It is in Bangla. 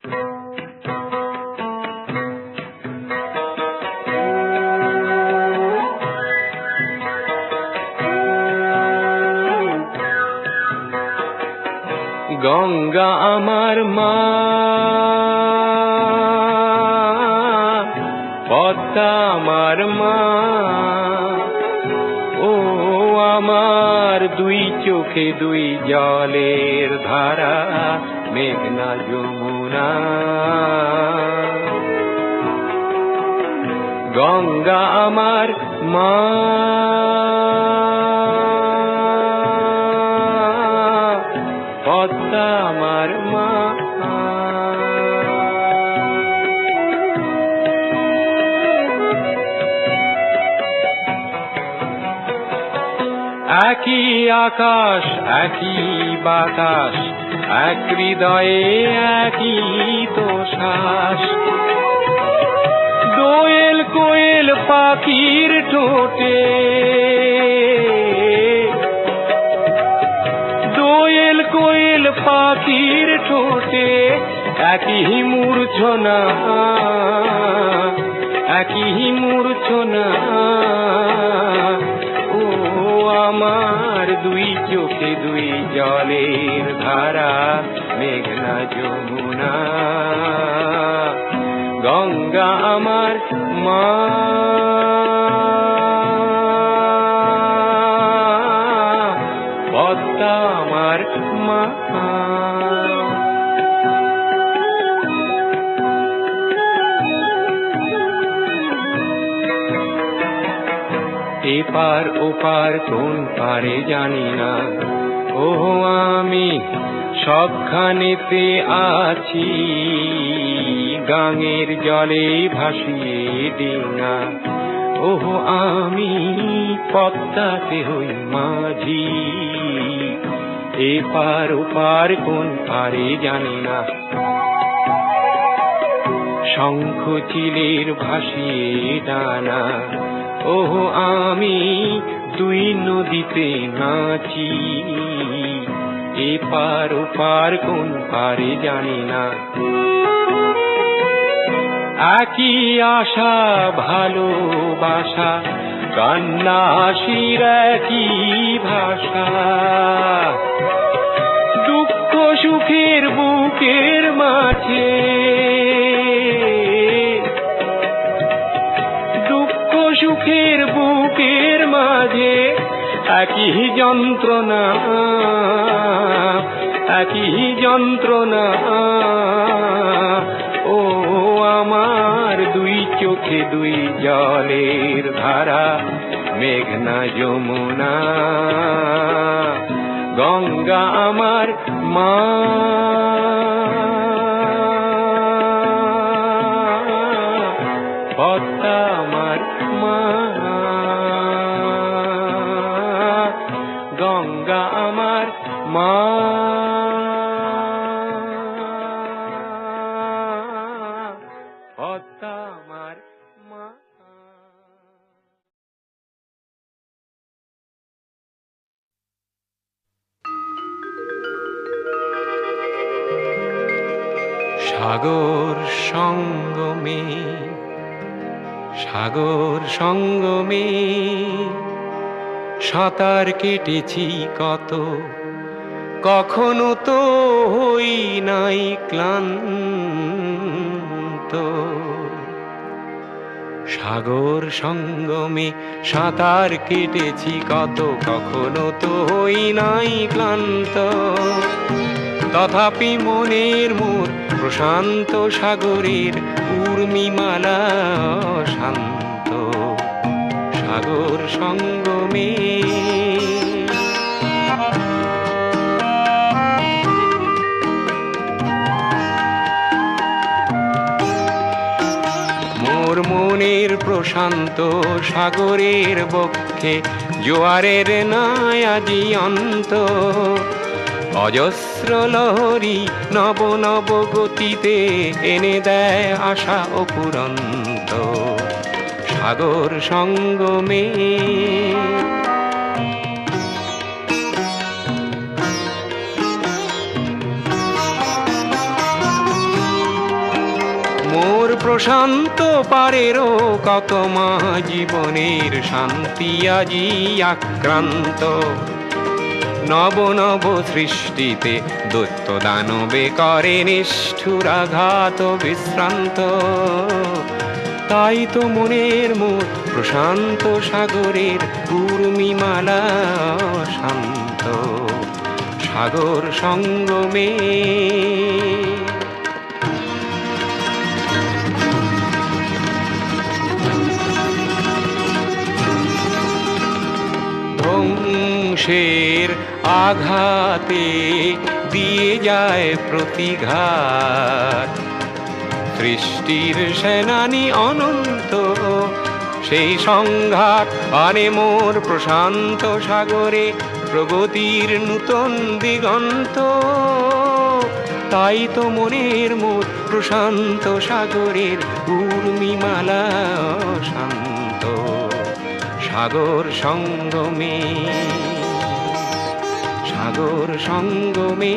গঙ্গা আমার মা, পদ্মা আমার মা, ও আমার দুই চোখে দুই জলের ধারা, মেঘনা যমুনা। গঙ্গা আমার মা, পদ্মা আমার মা। একই আকাশ একই বাতাস, এক হৃদয়ে একই তো শ্বাস। দোয়েল কোয়েল পাখির ঠোঁটে, দোয়েল কোয়েল পাখির ঠোঁটে একই মূর্ছনা, একই মূর্ছনা। ও আমার দুই চোখে দুই জলের ধারা, মেঘনা যমুনা। গঙ্গা আমার মা, পদ্মা আমার মা। এপার ওপার কোন পারে জানি না, ও আমি সবখানেতে আছি। গাঙের জলে ভাসিয়ে ডিঙা, ও আমি পদ্মাতে হই মাঝি। এপার ওপার কোন পারে জানি না, শঙ্খ চিলের ভাসিয়ে ডানা, ও আমি দুই নদীতে নাচি। এপার ওপার কোন পারে জানি না, একই আশা ভালোবাসা, কান্না হাসির একই ভাষা। দুঃখ সুখের বুকের মাঝে, দুঃখ সুখের বুকের মাঝে একই যন্ত্রণা, একই যন্ত্রণা। ও আমার দুই চোখে দুই জলের ধারা, মেঘনা যমুনা। গঙ্গা আমার মা, পদ্মা আমার মা। গঙ্গা আমার মা, পদ্মা আমার মা। সাগর সঙ্গমে, সাগর সঙ্গমে সাঁতার কেটেছি কত, কখনো তো হই নাই ক্লান্ত। সাগর সঙ্গমে সাঁতার কেটেছি কত, কখনো তো হই নাই ক্লান্ত। তথাপি মনের মোর প্রশান্ত সাগরের উর্মিমালা শান্ত। সাগর সঙ্গমে মোর মনের প্রশান্ত সাগরের বক্ষে জোয়ারের নাই আজি অন্ত। অজস্র লহরী নব নব গতিতে এনে দেয় আশা অপুরন্ত। সাগর সঙ্গমে প্রশান্ত পারেরও কত মা জীবনের শান্তি আজি আক্রান্ত। নব নব সৃষ্টিতে দৈত্য দানবে করে নিষ্ঠুরাঘাত বিশ্রান্ত। তাই তো মনের মোর প্রশান্ত সাগরের উর্মিমালা শান্ত। সাগর সঙ্গমে ধ্বংসের আঘাতে দিয়ে যায় প্রতিঘাত। সৃষ্টির সেনানি অনন্ত সেই সংঘাত আনে মোর প্রশান্ত সাগরে প্রগতির নূতন দিগন্ত। তাই তো মনের মোর প্রশান্ত সাগরের উর্মিমালা শান্ত। সাগর সঙ্গমে, সাগর সঙ্গমে।